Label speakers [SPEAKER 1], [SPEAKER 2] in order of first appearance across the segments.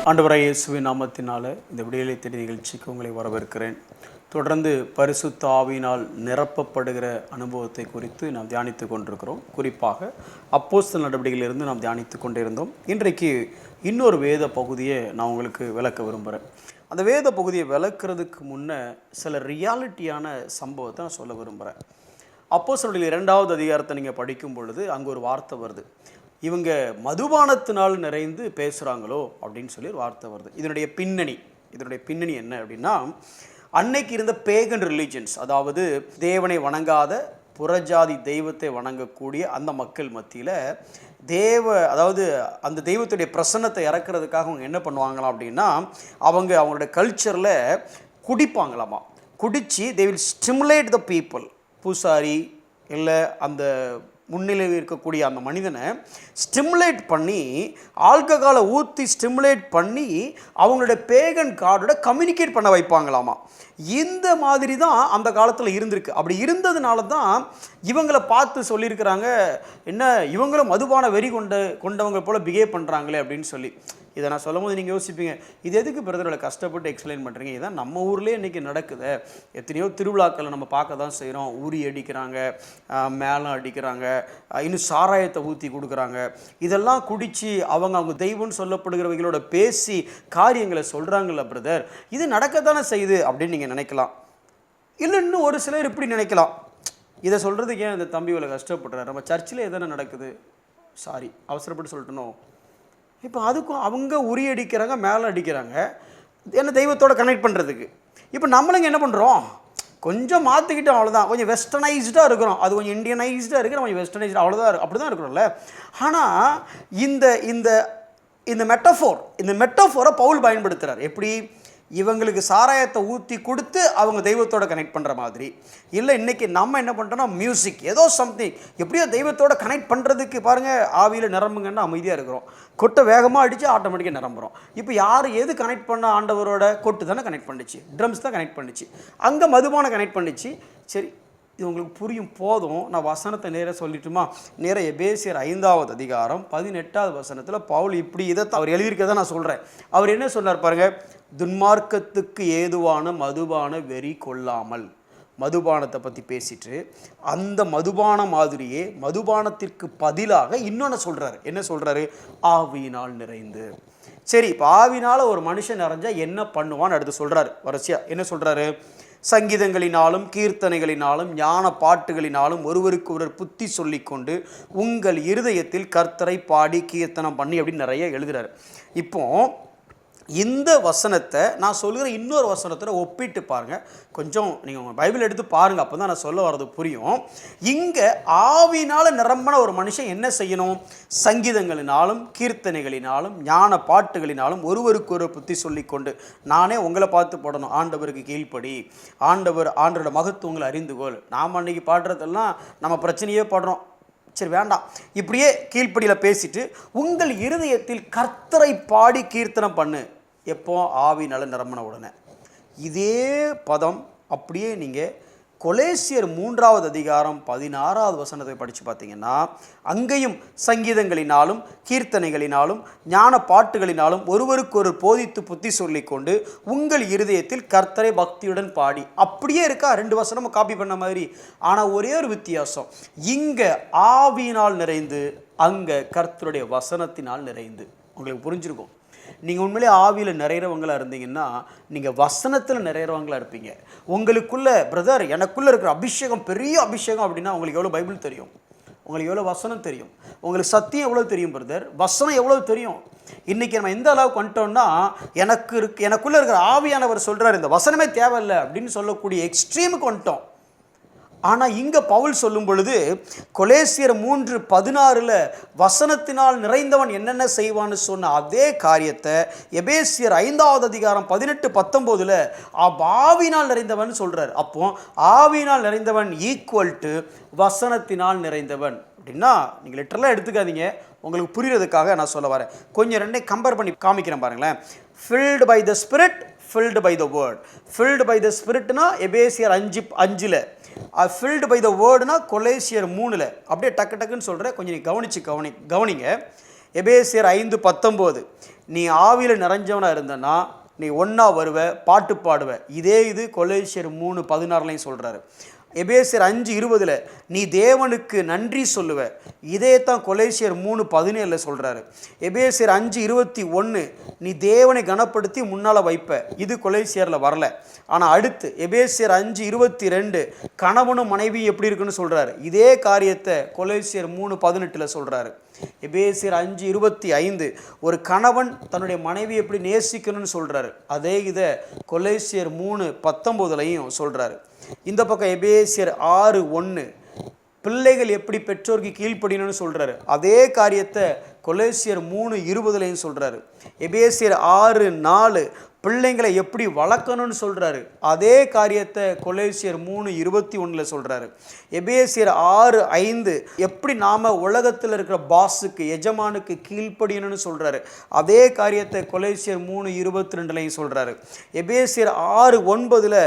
[SPEAKER 1] ஆண்டவராகிய இயேசுவின் நாமத்தினால இந்த விடியலை தேடி நிகழ்ச்சிக்கு உங்களை வரவேற்கிறேன். தொடர்ந்து பரிசுத்த ஆவியினால் நிரப்பப்படுகிற அனுபவத்தை குறித்து நாம் தியானித்து கொண்டிருக்கிறோம். குறிப்பாக அப்போஸ்தலர் நடவடிக்கையிலிருந்து நாம் தியானித்து கொண்டிருந்தோம். இன்றைக்கு இன்னொரு வேத பகுதியை நான் உங்களுக்கு விளக்க விரும்புகிறேன். அந்த வேத பகுதியை விளக்குறதுக்கு முன்னே சில ரியாலிட்டியான சம்பவத்தை நான் சொல்ல விரும்புகிறேன். அப்போஸ்தலர் 2வது அதிகாரத்தை நீங்கள் படிக்கும் பொழுது அங்கே ஒரு வார்த்தை வருது. இவங்க மதுபானத்தினால் நிறைந்து பேசுகிறாங்களோ அப்படின்னு சொல்லி ஒரு வார்த்தை வருது. இதனுடைய பின்னணி என்ன அப்படின்னா, அன்னைக்கு இருந்த பேகன் ரிலீஜன்ஸ், அதாவது தேவனை வணங்காத புறஜாதி தெய்வத்தை வணங்கக்கூடிய அந்த மக்கள் மத்தியில் அதாவது அந்த தெய்வத்துடைய பிரசன்னத்தை இறக்குறதுக்காக அவங்க என்ன பண்ணுவாங்களாம் அப்படின்னா, அவங்களுடைய கல்ச்சரில் குடிப்பாங்களாமா. குடித்து they will stimulate the people. பூசாரி இல்லை அந்த முன்னிலையில் இருக்கக்கூடிய அந்த மனிதனை ஸ்டிமுலேட் பண்ணி, ஆல்கஹாலை ஊற்றி ஸ்டிமுலேட் பண்ணி அவங்களுடைய பேகன் காடோட கம்யூனிகேட் பண்ண வைப்பாங்களாமா. இந்த மாதிரி தான் அந்த காலத்தில் இருந்திருக்கு. அப்படி இருந்ததுனால தான் இவங்களை பார்த்து சொல்லியிருக்கிறாங்க, என்ன இவங்களும் மதுபான வெறி கொண்டவங்க போல் பிஹேவ் பண்ணுறாங்களே அப்படின்னு சொல்லி. இதை நான் சொல்லும் போது நீங்கள் யோசிப்பீங்க, இது எதுக்கு பிரதரோட கஷ்டப்பட்டு எக்ஸ்பிளைன் பண்ணுறீங்க? இதான் நம்ம ஊர்லேயே இன்றைக்கி நடக்குது. எத்தனையோ திருவிழாக்களை நம்ம பார்க்க தான் செய்கிறோம். ஊறி அடிக்கிறாங்க, மேளம் அடிக்கிறாங்க, இன்னும் சாராயத்தை ஊற்றி கொடுக்குறாங்க. இதெல்லாம் குடித்து அவங்க தெய்வம்னு சொல்லப்படுகிறவங்களோட பேசி காரியங்களை சொல்கிறாங்கல்ல பிரதர், இது நடக்கத்தானே செய்யுது அப்படின்னு நீங்கள் நினைக்கலாம். இல்லை இன்னும் ஒரு சிலர் இப்படி நினைக்கலாம், இதை சொல்கிறதுக்கு ஏன் இந்த தம்பி இவ்வளோ கஷ்டப்படுறாரு, நம்ம சர்ச்சில் எதனா நடக்குது, சாரி அவசரப்பட்டு சொல்லிட்டணும். இப்போ அதுக்கும் அவங்க உரி அடிக்கிறாங்க, மேலே அடிக்கிறாங்க, என்ன தெய்வத்தோடு கனெக்ட் பண்ணுறதுக்கு. இப்போ நம்மளுங்க என்ன பண்ணுறோம், கொஞ்சம் மாற்றிக்கிட்டோம், அவ்வளோதான். கொஞ்சம் வெஸ்டர்னைஸ்டாக இருக்கிறோம், அது கொஞ்சம் இந்தியனைஸ்டாக இருக்கிறோம், கொஞ்சம் வெஸ்டர்னைஸ்டாக, அவ்வளோதான், அப்படி தான் இருக்கிறோம்ல. ஆனால் இந்த இந்த இந்த மெட்டஃபோரை பவுல் பயன்படுத்துகிறார். எப்படி? இவங்களுக்கு சாராயத்தை ஊற்றி கொடுத்து அவங்க தெய்வத்தோட கனெக்ட் பண்ணுற மாதிரி. இல்லை இன்றைக்கி நம்ம என்ன பண்ணுறோன்னா, மியூசிக் ஏதோ சம்திங் எப்படியோ தெய்வத்தோட கனெக்ட் பண்ணுறதுக்கு பாருங்கள், ஆவியில் நிரம்புங்கன்னா அமைதியாக இருக்கிறோம், கொட்டை வேகமாக அடித்து ஆட்டோமேட்டிக்காக நிரம்புகிறோம். இப்போ யார் எது கனெக்ட் பண்ண? ஆண்டவரோட கொட்டு தானே கனெக்ட் பண்ணிச்சு, ட்ரம்ஸ் தான் கனெக்ட் பண்ணிச்சு, அங்கே மதுபானம் கனெக்ட் பண்ணிச்சு. சரி, இது உங்களுக்கு புரியும் போதும். நான் வசனத்தை நேராக சொல்லிட்டுமா? நேராக எபேசியர் 5வது அதிகாரம் 18வது வசனத்தில் பவுல் இப்படி இதை அவர் எழுதியிருக்கதை நான் சொல்கிறேன். அவர் என்ன சொன்னார் பாருங்கள், துன்மார்க்கத்துக்கு ஏதுவான மதுபான வெறி கொள்ளாமல், மதுபானத்தை பற்றி பேசிட்டு அந்த மதுபான மாதிரியே மதுபானத்திற்கு பதிலாக இன்னொன்று சொல்கிறாரு. என்ன சொல்கிறாரு? ஆவியினால் நிறைந்து. சரி, இப்போ ஆவினால் ஒரு மனுஷன் நிறைஞ்சால் என்ன பண்ணுவான்னு அடுத்து சொல்கிறாரு. வரிசையாக என்ன சொல்கிறாரு? சங்கீதங்களினாலும் கீர்த்தனைகளினாலும் ஞான பாட்டுகளினாலும் ஒருவருக்கு ஒருவர் புத்தி சொல்லிக்கொண்டு உங்கள் இருதயத்தில் கர்த்தரை பாடி கீர்த்தனம் பண்ணி அப்படின்னு நிறைய எழுதுறாரு. இப்போ இந்த வசனத்தை நான் சொல்கிற இன்னொரு வசனத்தை ஒப்பிட்டு பாருங்கள். கொஞ்சம் நீங்கள் உங்கள் பைபிள் எடுத்து பாருங்கள், அப்போ தான் நான் சொல்ல வர்றது புரியும். இங்கே ஆவினால் நிரம்பின ஒரு மனுஷன் என்ன செய்யணும்? சங்கீதங்களினாலும் கீர்த்தனைகளினாலும் ஞான பாட்டுகளினாலும் ஒருவருக்கு ஒரு புத்தி சொல்லிக்கொண்டு, நானே உங்களை பார்த்து போடணும், ஆண்டவருக்கு கீழ்ப்படி, ஆண்டவரோட மகத்துவங்களை அறிந்துகொள். நாம் அன்றைக்கி பாடுறதெல்லாம் நம்ம பிரச்சனையே பாடுறோம், சரி வேண்டாம், இப்படியே கீழ்ப்படியில் பேசிட்டு உங்கள் இருதயத்தில் கர்த்தரை பாடி கீர்த்தனம் பண்ணு. எப்போ? ஆவினால நிரம்பின உடனே. இதே பதம் அப்படியே நீங்கள் கொலேசியர் 3வது அதிகாரம் 16வது வசனத்தை படித்து பார்த்தீங்கன்னா, அங்கேயும் சங்கீதங்களினாலும் கீர்த்தனைகளினாலும் ஞான பாட்டுகளினாலும் ஒருவருக்கு ஒரு போதித்து புத்தி சொல்லிக்கொண்டு உங்கள் இருதயத்தில் கர்த்தரை பக்தியுடன் பாடி. அப்படியே இருக்கா, 2 வசனமும் காப்பி பண்ண மாதிரி. ஆனால் ஒரே ஒரு வித்தியாசம், இங்கே ஆவியினால் நிறைந்து, அங்கே கர்த்தருடைய வசனத்தினால் நிறைந்து. உங்களுக்கு புரிஞ்சிருக்கும். நீங்கள் உண்மையிலே ஆவியில் நிறைகிறவங்களாக இருந்தீங்கன்னா நீங்கள் வசனத்தில் நிறைகிறவங்களாக இருப்பீங்க. உங்களுக்குள்ள பிரதர், எனக்குள்ளே இருக்கிற அபிஷேகம் பெரிய அபிஷேகம் அப்படின்னா உங்களுக்கு எவ்வளோ பைபிள் தெரியும், உங்களுக்கு எவ்வளோ வசனம் தெரியும், உங்களுக்கு சத்தியம் எவ்வளோ தெரியும் பிரதர், வசனம் எவ்வளோ தெரியும். இன்றைக்கி நம்ம எந்த அளவுக்கு வந்துட்டோம்னா, எனக்குள்ளே இருக்கிற ஆவியானவர் சொல்கிறார் இந்த வசனமே தேவையில்லை அப்படின்னு சொல்லக்கூடிய எக்ஸ்ட்ரீமுக்கு வந்துட்டோம். ஆனால் இங்கே பவுல் சொல்லும் பொழுது கொலேசியர் 3:16 வசனத்தினால் நிறைந்தவன் என்னென்ன செய்வான்னு சொன்ன அதே காரியத்தை எபேசியர் 5வது அதிகாரம் 18-19 ஆவினால் நிறைந்தவன் சொல்கிறார். அப்போ ஆவினால் நிறைந்தவன் ஈக்குவல் டு வசனத்தினால் நிறைந்தவன் அப்படின்னா நீங்கள் லிட்டரலாக எடுத்துக்காதீங்க, உங்களுக்கு புரிகிறதுக்காக நான் சொல்ல வரேன். கொஞ்சம் ரெண்டையும் கம்பேர் பண்ணி காமிக்கிறேன் பாருங்களேன். Filled by the spirit, filled by the word. Filled by the ஸ்பிரிட்னா எபேசியர் 5:5, ஃபில்டு பை த வேர்டுனா கொலேசியர் 3. அப்படியே டக்குன்னு சொல்கிறேன், கொஞ்சம் கவனிங்க. எபேசியர் 5:19 நீ ஆவியில் நிறைஞ்சவனாக இருந்தனா நீ ஒன்றா வருவ, பாட்டு பாடுவ. இதே இது கொலோசியர் 3:16 சொல்கிறாரு. எபேசியர் 5:20 நீ தேவனுக்கு நன்றி சொல்லுவ. இதே தான் கொலோசியர் 3:17 சொல்கிறாரு. எபேசியர் 5:21 நீ தேவனை கனப்படுத்தி முன்னால் வைப்ப. இது கொலோசியரில் வரல. ஆனால் அடுத்து எபேசியர் 5:22 கணவனும் மனைவியும் எப்படி இருக்குன்னு சொல்கிறாரு. இதே காரியத்தை கொலோசியர் 3:18 சொல்கிறாரு. எபேசியர் 5:25 ஒரு கணவன் தன்னுடைய மனைவி எப்படி நேசிக்கணும்னு சொல்கிறாரு. அதே இதை கொலோசியர் 3:19 சொல்கிறாரு. இந்த பக்கம் எபேசியர் 6:1 பிள்ளைகள் எப்படி பெற்றோருக்கு கீழ்ப்படியணும்னு சொல்கிறாரு. அதே காரியத்தை கொலோசியர் 3:20 சொல்கிறாரு. எபேசியர் 6:4 பிள்ளைங்களை எப்படி வளர்க்கணும்னு சொல்கிறாரு. அதே காரியத்தை கொலோசியர் 3:21 சொல்கிறாரு. எபேசியர் 6:5 எப்படி நாம் உலகத்தில் இருக்கிற பாஸுக்கு எஜமானுக்கு கீழ்ப்படியணும்னு சொல்கிறாரு. அதே காரியத்தை கொலோசியர் 3:22 சொல்கிறாரு. எபேசியர் 6:9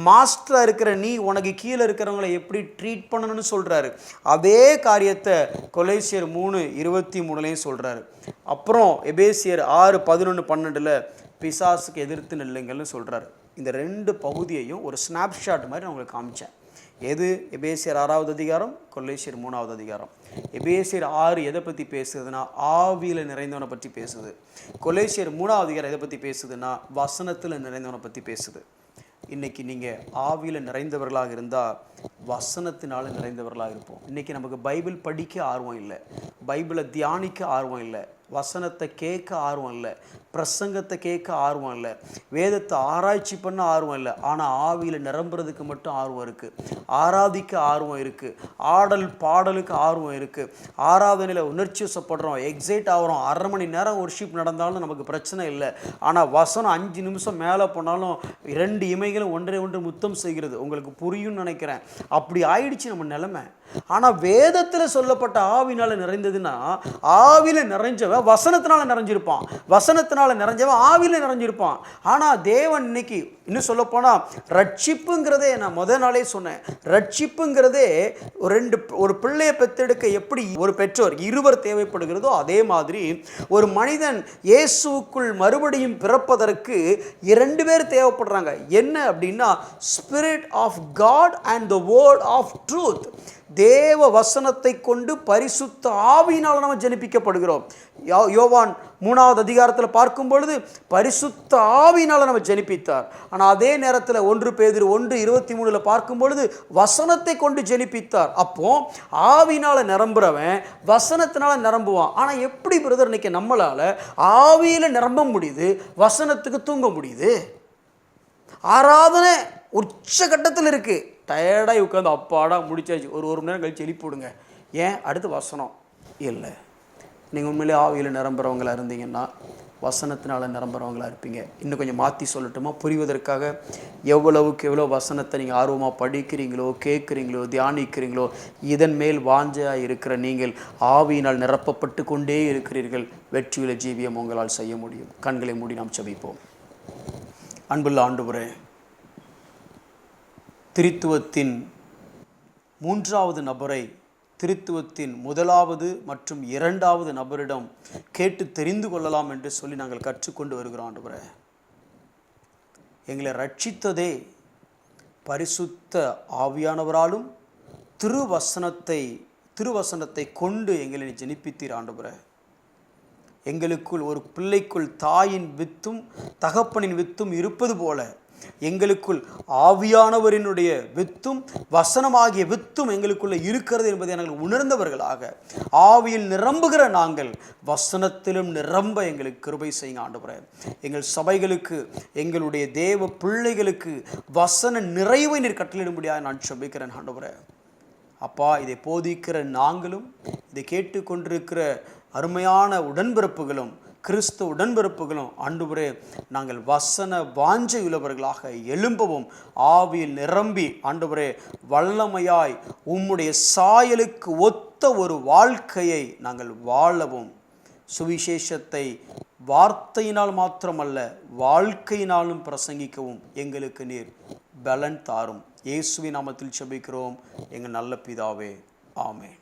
[SPEAKER 1] மாஸ்டராக இருக்கிற நீ உனக்கு கீழே இருக்கிறவங்களை எப்படி ட்ரீட் பண்ணணும்னு சொல்கிறாரு. அதே காரியத்தை கொலோசியர் 3:23 சொல்கிறாரு. அப்புறம் எபேசியர் 6:11-12 பிசாசுக்கு எதிர்த்து நில்லுங்கள்னு சொல்கிறாரு. இந்த 2 பகுதியையும் ஒரு ஸ்னாப்ஷாட் மாதிரி நான் உங்களுக்கு காமிச்சேன். எது எபேசியர் 6வது அதிகாரம், கொலோசியர் 3வது அதிகாரம். எபேசியர் 6 எதை பற்றி பேசுதுன்னா ஆவியில் நிறைந்தவனை பற்றி பேசுது. கொலோசியர் 3வது அதிகாரம் எதை பற்றி பேசுதுன்னா வசனத்தில் நிறைந்தவனை பற்றி பேசுது. இன்றைக்கி நீங்கள் ஆவியில் நிறைந்தவர்களாக இருந்தால் வசனத்தினால நிறைந்தவர்களாக இருப்போம். இன்றைக்கி நமக்கு பைபிள் படிக்க ஆர்வம் இல்லை, பைபிளை தியானிக்க ஆர்வம் இல்லை, வசனத்தை கேட்க ஆர்வம் இல்லை, பிரசங்கத்தை கேட்க ஆர்வம் இல்லை, வேதத்தை ஆராய்ச்சி பண்ண ஆர்வம் இல்லை. ஆனால் ஆவியில் நிரம்புறதுக்கு மட்டும் ஆர்வம் இருக்குது, ஆராதிக்க ஆர்வம் இருக்குது, ஆடல் பாடலுக்கு ஆர்வம் இருக்குது, ஆராதனையில் உணர்ச்சி வசப்படுறோம், எக்ஸைட் ஆகிறோம். 1/2 மணி நேரம் ஒர்ஷிப் நடந்தாலும் நமக்கு பிரச்சனை இல்லை. ஆனால் வசனம் 5 நிமிஷம் மேலே போனாலும் 2 இமைகளும் ஒன்றை ஒன்று முத்தம் செய்கிறது. உங்களுக்கு புரியும்னு நினைக்கிறேன். அப்படி ஆயிடுச்சு நம்ம நிலைமை. ஆனால் வேதத்தில் சொல்லப்பட்ட ஆவினால் நிறைந்ததுன்னா ஆவியில் நிறைஞ்சவன் வசனத்தினால நிறைஞ்சிருப்பான், வசனத்தினால நிறைஞ்சவன் ஆவியில் நிறைஞ்சிருப்பான். ஆனால் தேவன் இன்னைக்கு இன்னும் சொல்லப்போனால் ரட்சிப்புங்கிறதே நான் முதல் நாளே சொன்னேன். ரட்சிப்புங்கிறதே ஒரு பிள்ளையை பெற்றெடுக்க எப்படி ஒரு பெற்றோர் 2 தேவைப்படுகிறதோ அதே மாதிரி ஒரு மனிதன் இயேசுவுக்குள் மறுபடியும் பிறப்பதற்கு 2 பேர் தேவைப்படுறாங்க. என்ன அப்படின்னா spirit of God and the word of truth. தேவ வசனத்தை கொண்டு பரிசுத்த ஆவியினால் நம்ம ஜெனிப்பிக்கப்படுகிறோம். யோவான் 3வது அதிகாரத்தில் பார்க்கும் பொழுது பரிசுத்த ஆவியினால் நம்ம ஜெனிப்பித்தார். ஆனால் அதே நேரத்தில் 1 பேதுரு 1:23 பார்க்கும் பொழுது வசனத்தை கொண்டு ஜெனிப்பித்தார். அப்போ ஆவியினால் நிரம்புறவன் வசனத்தினால நிரம்புவான். ஆனால் எப்படி பிரதர் இன்னைக்கு நம்மளால் ஆவியில் நிரம்ப முடியுது, வசனத்துக்கு தூங்க முடியுது? ஆராதனை உச்சகட்டத்தில் இருக்குது, டயர்டாக உட்காந்து அப்பாடா முடிச்சாச்சு, ஒரு மணி நேரம் கழிச்சு எழுப்பிவிடுங்க. ஏன்? அடுத்து வசனம் இல்லை. நீங்கள் உண்மையிலே ஆவியில் நிரம்புறவங்களாக இருந்தீங்கன்னா வசனத்தினால் நிரம்புறவங்களாக இருப்பீங்க. இன்னும் கொஞ்சம் மாற்றி சொல்லட்டுமா புரிவதற்காக? எவ்வளவுக்கு எவ்வளோ வசனத்தை நீங்கள் ஆர்வமாக படிக்கிறீங்களோ, கேட்குறீங்களோ, தியானிக்கிறீங்களோ, இதன் மேல் வாஞ்சையாக இருக்கிற நீங்கள் ஆவியினால் நிரப்பப்பட்டு கொண்டே இருக்கிறீர்கள். வெற்றியுள்ள ஜீவியம் உங்களால் செய்ய முடியும். கண்களை மூடி நாம் ஜெபிப்போம். அன்புள்ள ஆண்டவரே, திருத்துவத்தின் 3வது நபரை திருத்துவத்தின் 1வது மற்றும் 2வது நபரிடம் கேட்டு தெரிந்து கொள்ளலாம் என்று சொல்லி நாங்கள் கற்றுக்கொண்டு வருகிறோம். ஆண்டவரே, எங்களை ரட்சித்ததே பரிசுத்த ஆவியானவராலும் திருவசனத்தை கொண்டு எங்களை ஜெனிப்பித்தீர். ஆண்டவரே, எங்களுக்குள் ஒரு பிள்ளைக்குள் தாயின் வித்தும் தகப்பனின் வித்தும் இருப்பது போல எங்களுக்குள் ஆவியானவரினுடைய வித்தும் வசனமாகிய வித்தும் எங்களுக்குள்ள இருக்கிறது என்பதை நாங்கள் உணர்ந்தவர்களாக ஆவியில் நிரம்புகிற நாங்கள் வசனத்திலும் நிரம்ப எங்களுக்கு கிருபை செய்யுங்க. ஆண்டவரே, எங்கள் சபைகளுக்கு, எங்களுடைய தேவ பிள்ளைகளுக்கு வசன நிறைவை நீர் கட்டளையிடும்படியாக நான் ஜெபிக்கிறேன். ஆண்டவரே அப்பா, இதை போதிக்கிற நாங்களும் இதை கேட்டுக்கொண்டிருக்கிற அருமையான உடன்பிறப்புகளும் கிறிஸ்து உடன்பிறப்புகளும் ஆண்டவரே, நாங்கள் வசன வாஞ்சையுள்ளவர்களாக எழும்பவும் ஆவியில் நிரம்பி ஆண்டவரே வல்லமையாய் உம்முடைய சாயலுக்கு ஒத்த ஒரு வாழ்க்கையை நாங்கள் வாழவும், சுவிசேஷத்தை வார்த்தையினால் மாத்திரமல்ல வாழ்க்கையினாலும் பிரசங்கிக்கவும் எங்களுக்கு நீர் பலன் தாரும். இயேசுவின் நாமத்தில் ஜெபிக்கிறோம் எங்கள் நல்ல பிதாவே, ஆமென்.